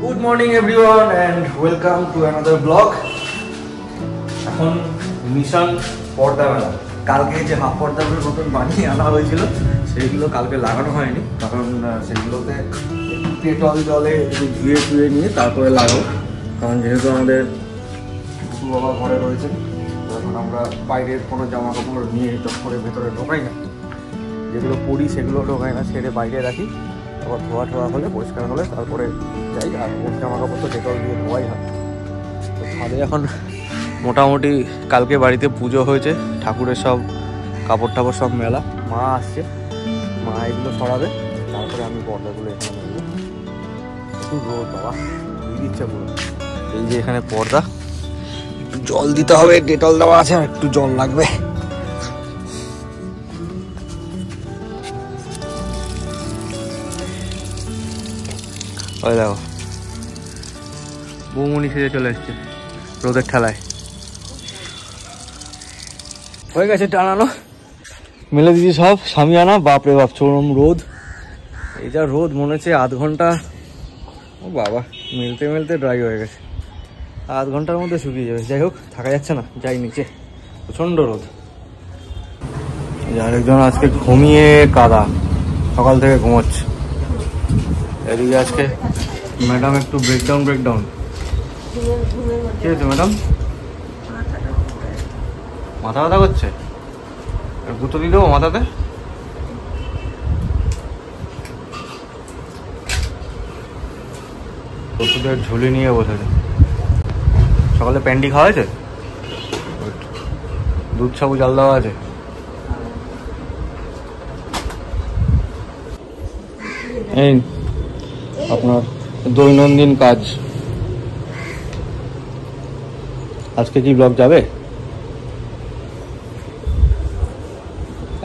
Good morning everyone and welcome to another vlog. এখন mission পর্দা মেলা। কালকে যে হাফ পর্দাগুলোর মতন বানিয়ে আনা হয়েছিল সেইগুলো কালকে লাগানো হয়নি, কারণ সেগুলোতে পেট্রোল জলে ধুয়ে নিয়ে তারপরে লাগাবো। কারণ যেহেতু আমাদের বাবা ঘরে রয়েছে, এখন আমরা বাইরের কোনো জামা কাপড় নিয়ে করে ভেতরে ঢোকাই না, যেগুলো পরি সেগুলো ঢোকাই না, ছেড়ে বাইরে রাখি। আবার ধোয়া হলে পরিষ্কার হলে তারপরে যাই। আর ওর জামা কাপড় তো ডেটল দিয়ে ধোয়াই হয়। তো ছাদে এখন মোটামুটি কালকে বাড়িতে পুজো হয়েছে, ঠাকুরের সব কাপড় টাপড় সব মেলা। মা আসছে, মা এগুলো সরাবে, তারপরে আমি পর্দাগুলো এখানে নেবো। একটু রোদ বাবা দিয়ে দিচ্ছে পুরো। এই যে এখানে পর্দা, জল দিতে হবে, ডেটল দেওয়া আছে, আর একটু জল লাগবে। ওই দেখো বৌমনি সেজে চলে এসছে রোদের ঠেলায়। হয়ে গেছে টানানো, মেলে দিয়েছি সব সামিয়ানা। বাপরে বাপ চরম রোদ, এই যা রোদ মনে হচ্ছে আধ ঘন্টা, ও বাবা মেলতে ড্রাই হয়ে গেছে, আধ ঘন্টার মধ্যে শুকিয়ে যাবে। যাই হোক থাকা যাচ্ছে না, যাই নিচে, প্রচণ্ড রোদ। আরেকজন আজকে ঘুমিয়ে কাদা, সকাল থেকে ঘুমোচ্ছে। এদিকে আজকে ম্যাডাম একটু ব্রেকডাউন কি হয়েছে ম্যাডাম? মাথা ব্যথা করছে, গুঁতো দিয়ে দেবো মাথাতে? ওষুধের ঝুলি নিয়ে বসেছে। সকালে প্যান্ডি খাওয়া হয়েছে, দুধ সাবু জাল দেওয়া আছে। এই আপনার দৈনন্দিন কাজ। আজকে কি ব্লগ যাবে?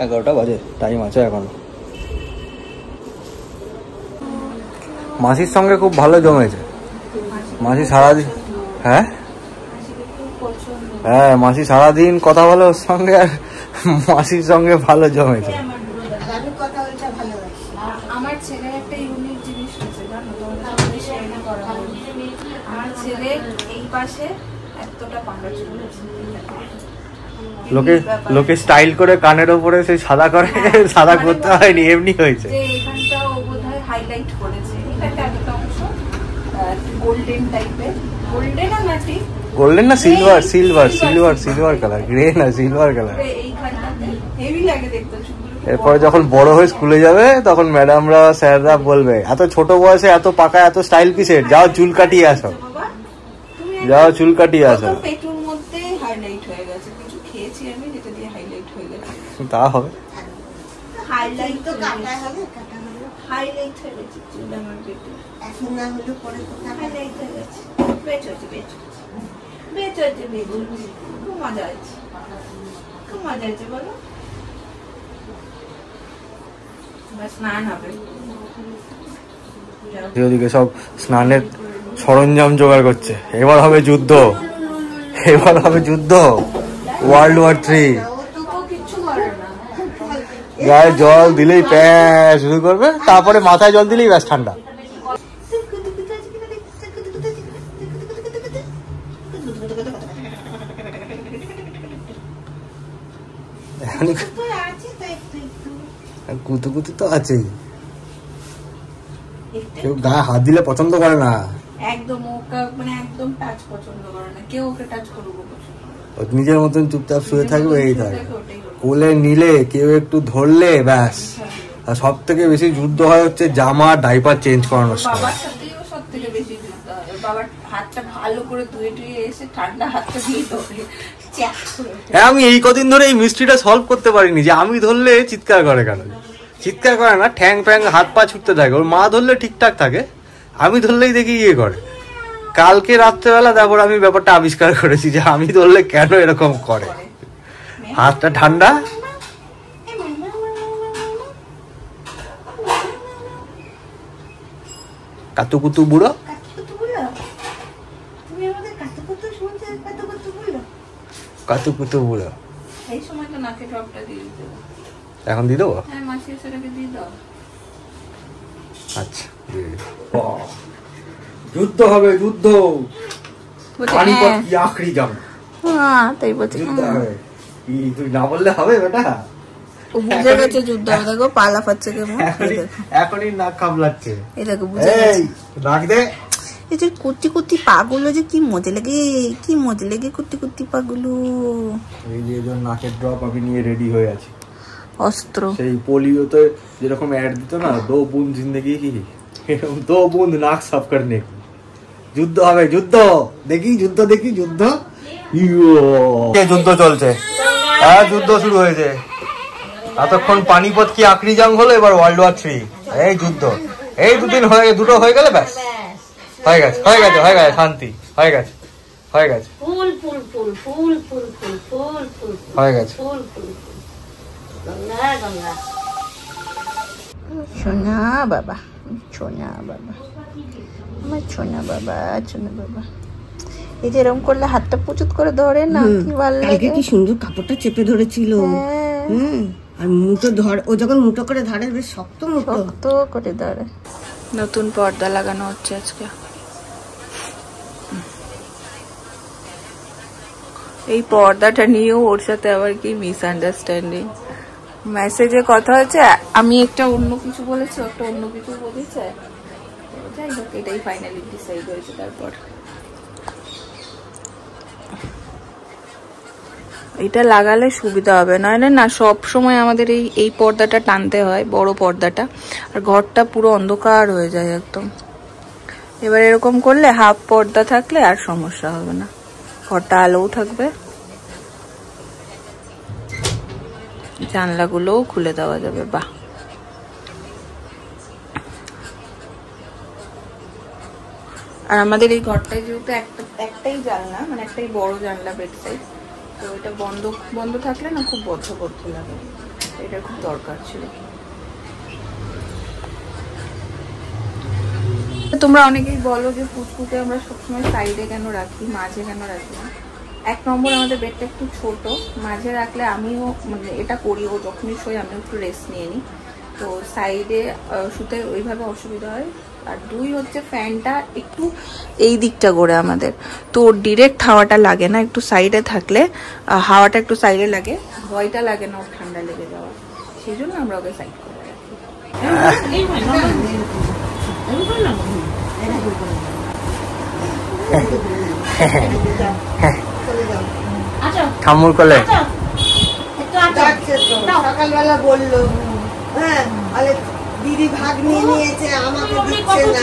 11টা বাজে, টাইম আছে এখনো। মাসির সঙ্গে খুব ভালো জমেছে। মাসি সারাদিন হ্যাঁ মাসি সারাদিন কথা বলে ওর সঙ্গে, আর মাসির সঙ্গে ভালো জমেছে। আমার ছেলের একটা ইউনিক জিনিস হচ্ছে জানো তো, আমার ছেলে এই পাশে এতটা পাকা চুল আছে, লোকে স্টাইল করে কানের ওপরে সেই সাদা করে, সাদা করতে হয়নি, এমনি হয়েছে। যে এখানটা ও বোধহয় হাইলাইট করেছে, এখানটা এতটা অংশ গোল্ডেন টাইপের, গোল্ডেন আর নাটি গোল্ডেন না সিলভার কালার, গ্রে না সিলভার কালার। এইখানটাতে হেভি লাগে দেখতে। এরপরে যখন বড় হয়ে স্কুলে যাবে তখন ম্যাডামরা স্যাররা বলবে এত ছোট বয়সে এত পাকা এত স্টাইল কিসের, যাও চুল কাটিয়ে আসো, যাও চুল কাটিয়ে আসো। পেটুর মধ্যে হাইলাইট হয়ে গেছে, কিছু খেয়েছি আমি যেটা দিয়ে হাইলাইট হয়ে গেছে। তা হবে, হাইলাইট তো কাটা হবে, হাইলাইট হয়ে গেছে চুল আমার পেটে। এখন না হলো পরে হাইলাইট হয়ে গেছে, বেচোচ্ছে খুব মজা হয়েছে বলো। স্নান হবে, ওদিকে সব স্নানের সরঞ্জাম জোগাড় করছে। এবার হবে যুদ্ধ, ওয়ার্ল্ড ওয়ার 3। গায়ে জল দিলেই প্যাঁচ শুরু করবে, তারপরে মাথায় জল দিলেই ব্যাস ঠান্ডা। কুতুকুতু তো আছেই, কেউ গায়ে হাত দিলে পছন্দ করে না, একদম মানে একদম টাচ পছন্দ করে না কেউ, ওকে টাচ করবো নিজের মতন চুপচাপ শুয়ে থাকবে, এই থাকে। কোলে নিলে কেউ একটু ধরলে ব্যাস। আর সব থেকে বেশি যুদ্ধ হয় হচ্ছে জামা ডাইপার চেঞ্জ করানোর সময়। বাবার সাথেও সব থেকে বেশি যুদ্ধ হয়, বাবার হাতটা ভালো করে ধুয়ে এসে ঠান্ডা হাতটা দিয়ে ধরে। হ্যাঁ আমি এই কদিন ধরে এই মিস্ট্রিটা সলভ করতে পারিনি, যে আমি ধরলে চিৎকার করে কেন। চিৎকার করে না, ঠ্যাং হাত পা ছুটতে থাকে। ওর মা ধরলে ঠিকঠাক থাকে, আমি ধরলেই দেখি ইয়ে করে। কালকে রাত্রেবেলা তারপর আমি ব্যাপারটা আবিষ্কার করেছি যে আমি ধরলে কেন এরকম করে। হাতটা ঠান্ডা, কাতুকুতু বুড়ো। কাতুকুতু বুড়ো, এই সময় তো নাকে ড্রপটা দিয়ে দিতে। এখন দিয়ে দেবো? হ্যাঁ মাসি সেটাকে দিয়ে দাও। আচ্ছা যুদ্ধ হবে, যুদ্ধ। পানিপথ কি আখরি যাম। হ্যাঁ তাই বলছে। যুদ্ধ হবে। কি তুই না বললে হবে বেটা? ও বুঝে গেছে যুদ্ধ হবে। দেখো পালা ফাচ্ছে কেমন। এখনই নাক কামড়াচ্ছে। এই দেখো বুঝে গেছে। এই নাক দে। এই যে কুটি কুটি পাগুলো যে কি মজা লাগে, কি মজা লাগে কুটি কুটি পাগুলো। এই যে নাকের ড্রপ আমি নিয়ে রেডি হয়ে আছি। অস্ত্র সেই পোলিওতে যেরকম অ্যাড দিত না, 2 বুঁদ জিন্দেগি কি, এরকম 2 বুঁদ নাক সাফ করনে। যুদ্ধ হবে, যুদ্ধ দেখি, যুদ্ধ দেখি, যুদ্ধ। যুদ্ধ চলছে, হ্যাঁ যুদ্ধ শুরু হয়েছে। এতক্ষণ পানিপথ কি আখরি জং হলো, এবার ওয়ার্ল্ড ওয়ার 3। এই যুদ্ধ, এই দুদিন হয়ে দুটো হয়ে গেলে ব্যাস হয়ে গেছে, হয়ে গেছে, হয়ে গেছে, শান্তি হয়ে গেছে, হয়ে গেছে, ফুল ফুল ফুল ফুল ফুল ফুল ফুল ফুল হয়ে গেছে। ফুল ফুল গঙ্গা গঙ্গা। সোনা বাবা, সোনা বাবা, আমার সোনা বাবা, সোনা বাবা। এই যে এরকম করলে হাতটা পুচুত করে ধরে না, কি ভালো লাগে। কি সুন্দর কাপড়টা চেপে ধরেছিল। আর মুঠো ধর, ও যখন মুঠো করে ধরে বেশ শক্ত মুঠো, শক্ত করে ধরে। নতুন পর্দা লাগানো হচ্ছে আজকে। এই পর্দাটা নিয়েও ওর সাথে আবার কি মিসআন্ডারস্ট্যান্ডিং। মেসেজে কথা হচ্ছে, আমি একটা অন্য কিছু বলেছি, একটা অন্য কিছু বলেছে। যাই হোক, এটাই ফাইনালি ডিসাইড হয়েছে। তারপর এটা লাগালে সুবিধা হবে, নইলে না সব সময় আমাদের এই পর্দাটা টানতে হয়, বড় পর্দাটা, আর ঘরটা পুরো অন্ধকার হয়ে যায় একদম। এবার এরকম করলে হাফ পর্দা থাকলে আর সমস্যা হবে না, ঘরটা আলোও থাকবে, জানলাগুলোও খুলে দেওয়া যাবে। বাহ, আর আমাদের এই ঘরটায় যেহেতু একটাই জানলা, মানে একটাই বড় জানলা বেড সাইড, তো এটা বন্ধ বন্ধ থাকলে না খুব বদ্ধ বদ্ধ লাগে, এটা খুব দরকার ছিল। তোমরা অনেকেই বলো যে ফুটফুটে আমরা সবসময় সাইডে কেন রাখি, মাঝে কেন রাখি না। 1 নম্বর, আমাদের বেডটা একটু ছোট, মাঝে রাখলে আমিও মানে এটা করি, ও যখনই শোই আমিও একটু রেস্ট নিয়ে নিই, তো সাইডে শুতে ওইভাবে অসুবিধা হয়। আর 2 হচ্ছে ফ্যানটা একটু এই দিকটা করে আমাদের, তো ডিরেক্ট হাওয়াটা লাগে না, একটু সাইডে থাকলে হাওয়াটা একটু সাইডে লাগে, ভয়টা লাগে না ওর ঠান্ডা লেগে যাওয়া, সেই জন্য আমরা ওকে সাইড করে রাখি। ঠাম্মুর কোলে সকালবেলা বললো, হ্যাঁ দিদি ভাগ নিয়ে নিয়েছে, আমাকে দিচ্ছে না।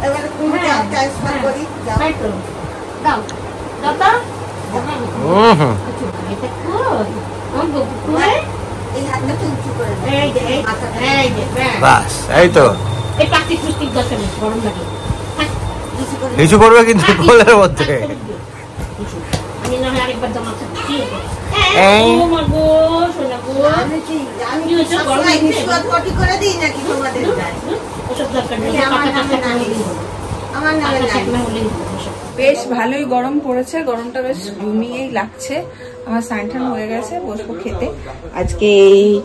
এবারে তুমি ট্রান্সফার করি, দাও দাও এই হাতটা উঁচু করে বাস, এই তো এই প্লাস্টিক প্লাস্টিক দরকার নেই, গরম লাগে। লিচু করবে কিন্তু কোলের মধ্যে। আমি না হয় আরেকবার জামা চাচ্ছি। করে দিই নাকি তোমাদের? বেশ ভালোই গরম পড়েছে, গরমটা বেশ ঘুমিয়েই লাগছে। আমার স্নান হয়ে গেছে, বসবো খেতে। আজকে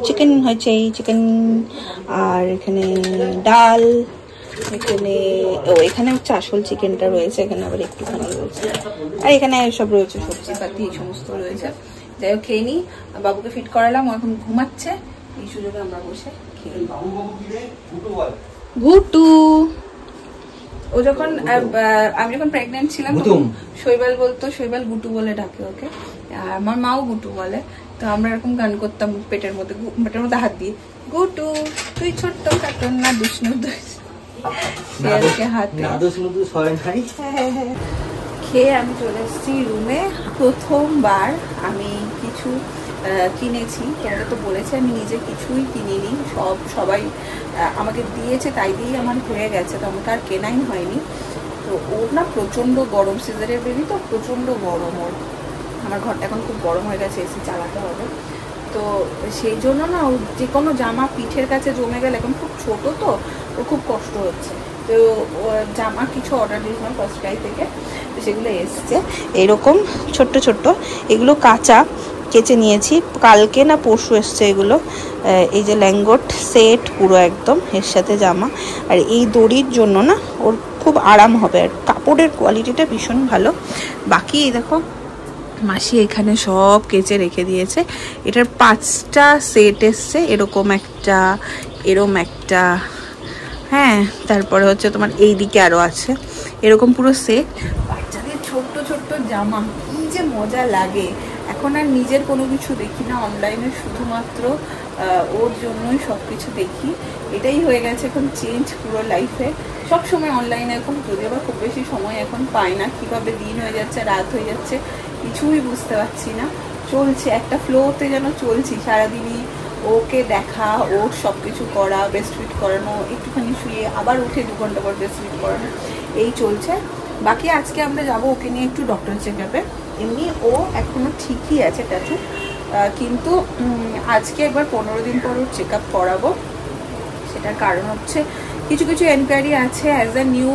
চিকেন হয়েছে, চিকেন, আর এখানে ডাল, এখানে হচ্ছে আসল চিকেনটা রয়েছে, এখানে আবার একটুখানি রয়েছে, আর এখানে সব রয়েছে সবজি পাতি, এই সমস্ত রয়েছে। যাই হোক খেয়ে নিই, বাবুকে ফিট করালাম, ও এখন ঘুমাচ্ছে, এই সুযোগে আমরা বসে খেয়ে নিই। গুটু, ও যখন আমি যখন প্রেগনেন্ট ছিলাম শৈবাল বলতো, শৈবাল গুটু বলে ডাকে ওকে, আর আমার মাও গুটু বলে, তো আমরা এরকম গান করতাম পেটের মধ্যে হাত দিয়ে, গুটু তুই ছোট্ট কাটন না দুষ্ণু খেয়ে আমি চলে এসেছি রুমে। প্রথমবার আমি কিছু কিনেছি, তোমরা তো বলেছে আমি নিজে কিছুই কিনিনি, সবাই আমাকে দিয়েছে, তাই দিয়েই আমার হয়ে গেছে, তো আমাকে আর কেনাই হয়নি। তো ওর না প্রচণ্ড গরম, সিজারের বেবি তো প্রচণ্ড গরম, ওর আমার ঘরটা এখন খুব গরম হয়ে গেছে, এসি চালাতে হবে, তো সেই জন্য না ও যে কোনো জামা পিঠের কাছে জমে গেলে, এখন খুব ছোট তো ওর খুব কষ্ট হচ্ছে, তো জামা কিছু অর্ডার দিয়েছিলাম ফার্স্ট ক্রাই থেকে, তো সেগুলো এসছে এইরকম ছোট্ট ছোট্ট, এগুলো কাঁচা কেচে নিয়েছি, কালকে না পরশু এসছে এগুলো। এই যে ল্যাঙ্গট সেট পুরো একদম, এর সাথে জামা, আর এই দড়ির জন্য না ওর খুব আরাম হবে। আর কাপড়ের কোয়ালিটিটা ভীষণ ভালো। বাকি এই দেখো মাসি এখানে সব কেচে রেখে দিয়েছে। এটার 5টা সেট এসছে, এরকম একটা, হ্যাঁ, তারপরে হচ্ছে তোমার এই দিকে আরও আছে, এরকম পুরো সেট। বাচ্চাদের ছোট্ট ছোট্ট জামা কি যে মজা লাগে। এখন আর নিজের কোনো কিছু দেখি না অনলাইনে, শুধুমাত্র ওর জন্যই সব কিছু দেখি। এটাই হয়ে গেছে এখন চেঞ্জ পুরো লাইফে। সব সময় অনলাইনে এখন, যদি আবার খুব বেশি সময় এখন পাই না, কীভাবে দিন হয়ে যাচ্ছে, রাত হয়ে যাচ্ছে, কিছুই বুঝতে পারছি না। চলছে একটা ফ্লোতে, যেন চলছি সারাদিনই। ওকে দেখা, ওর সব কিছু করা, ব্রেস্ট ফিড করানো, একটুখানি শুয়ে আবার উঠে 2 ঘন্টা পর ব্রেস্ট ফিড করানো, এই চলছে। বাকি আজকে আমরা যাবো ওকে নিয়ে একটু ডক্টর চেকআপে। এমনি ও এখনও ঠিকই আছে টাচু, কিন্তু আজকে একবার 15 দিন পর ওর চেকআপ করাবো। সেটার কারণ হচ্ছে কিছু কিছু এনকোয়ারি আছে। অ্যাজ আ নিউ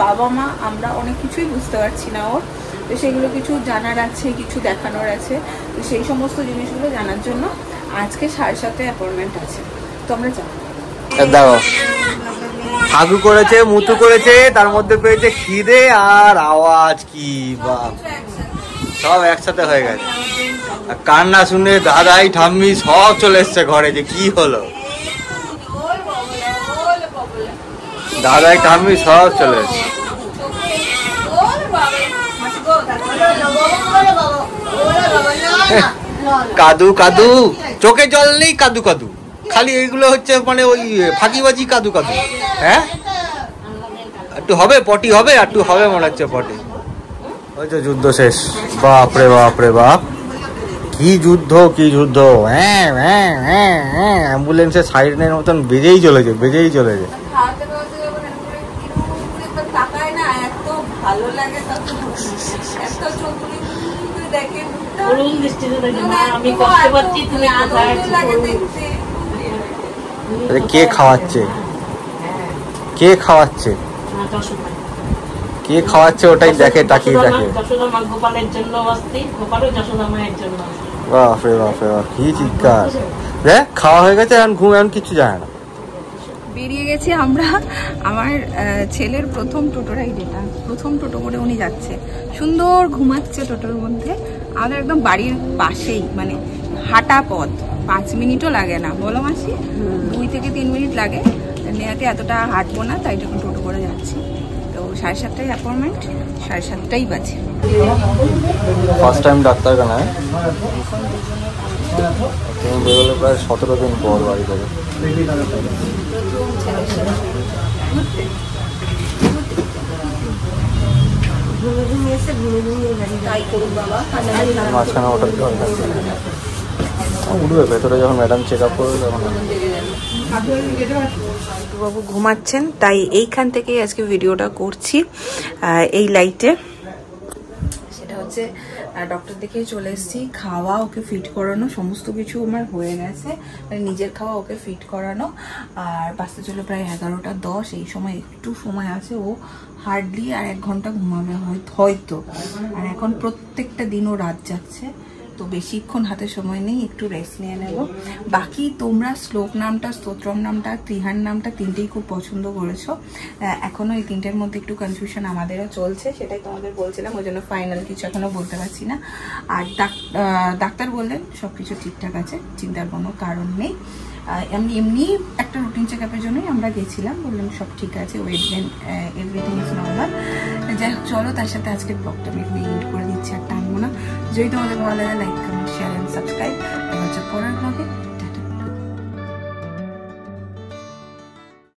বাবা মা আমরা অনেক কিছুই বুঝতে পারছি না ওর, তো সেগুলো কিছু জানার আছে, কিছু দেখানোর আছে। তো সেই সমস্ত জিনিসগুলো জানার জন্য আজকে 7:30 অ্যাপয়েন্টমেন্ট আছে, তো আমরা যাবো। দেখো হাগু করেছে, মুতু করেছে, তার মধ্যে পেয়েছে খিদে আর আওয়াজ, কি বাপ, সব একসাথে হয়ে গেছে। আর কান্না শুনে দাদাই ঠাম্মি সব চলে এসছে ঘরে, যে কি হলো। দাদাই ঠাম্মি সব চলে এসছে। কাদু কাদু, চোখে জল নেই, কাদু কাদু, খালি এইগুলো হচ্ছে মানে ওই ফাঁকিবাজি কাদু কাদু। হ্যাঁ, একটু হবে পটি হবে, একটু হবে মনে হচ্ছে পটি। ওই তো যুদ্ধ শেষ। বাপরে বাপরে বাপ, কি যুদ্ধ, কি যুদ্ধ। হ্যাঁ হ্যাঁ হ্যাঁ হ্যাঁ, অ্যাম্বুলেন্সের সাইরেনের মতন বেজেই চলেছে, বেজেই চলেছে। কে খাওয়াচ্ছে, কে খাওয়াচ্ছে, কে খাওয়াচ্ছে ওটাই দেখে, তাকিয়ে দেখে। বাপরে বাপরে বাপ, কি চিৎকার। দেখ খাওয়া হয়ে গেছে, এখন ঘুম, এখন কিচ্ছু যায় না। বেরিয়ে গেছি আমরা। আমার ছেলের প্রথম টোটো রাইড এটা, প্রথম টোটো করে উনি যাচ্ছে, সুন্দর ঘুমাচ্ছে টোটোর মধ্যে। আমাদের একদম বাড়ির পাশেই, মানে হাঁটা পথ, 5 মিনিটও লাগে না, বলো মাসি? 2 থেকে 3 মিনিট লাগে। নেহাতে এতটা হাঁটবো না, তাই যখন টোটো করে যাচ্ছি। তো 7:30 অ্যাপয়েন্টমেন্ট, 7:30 বাজে। ফার্স্ট টাইম ডাক্তারখানায় তুমি বেরোলে প্রায় 17 দিন পর বাড়ি থেকে। মাঝখানে ওটা উঠবে ভেতরে, যখন ম্যাডাম চেক আপ করবে তখন। বাবু ঘুমাচ্ছেন, তাই এইখান থেকেই আজকে ভিডিওটা করছি, এই লাইটে। সেটা হচ্ছে ডক্টর দেখেই চলে এসেছি। খাওয়া, ওকে ফিট করানো, সমস্ত কিছু আমার হয়ে গেছে। মানে নিজের খাওয়া, ওকে ফিট করানো। আর বাসতে চলো প্রায় 11:10। এই সময় একটু সময় আছে, ও হার্ডলি আর 1 ঘন্টা ঘুমাবে হয়তো। আর এখন প্রত্যেকটা দিনও রাত যাচ্ছে, তো বেশিক্ষণ হাতে সময় নেই, একটু রেস্ট নিয়ে নেব। বাকি তোমরা শ্লোক নামটা, স্তোত্রম নামটা, ত্রিহান নামটা 3টেই খুব পছন্দ করেছো। এখনো এই 3টের মধ্যে একটু কনফিউশন আমাদেরও চলছে, সেটাই তোমাদের বলছিলাম, ওই জন্য ফাইনাল কিছু এখনো বলতে পারছি না। আর ডাক্তার বললেন সব কিছু ঠিকঠাক আছে, চিন্তার কোনো কারণ নেই। এমনি একটা রুটিন চেকআপের জন্যই আমরা গেছিলাম, বললাম সব ঠিক আছে, এভরিথিং ইজ নর্মাল। যাই হোক, চলো তার সাথে আজকের ব্লগটা আমি এন্ড করে দিচ্ছি, আর টানবো না। যদি তোমাদের ভালো লাগে like, comment, share and subscribe. হচ্ছে পরের ব্লগে।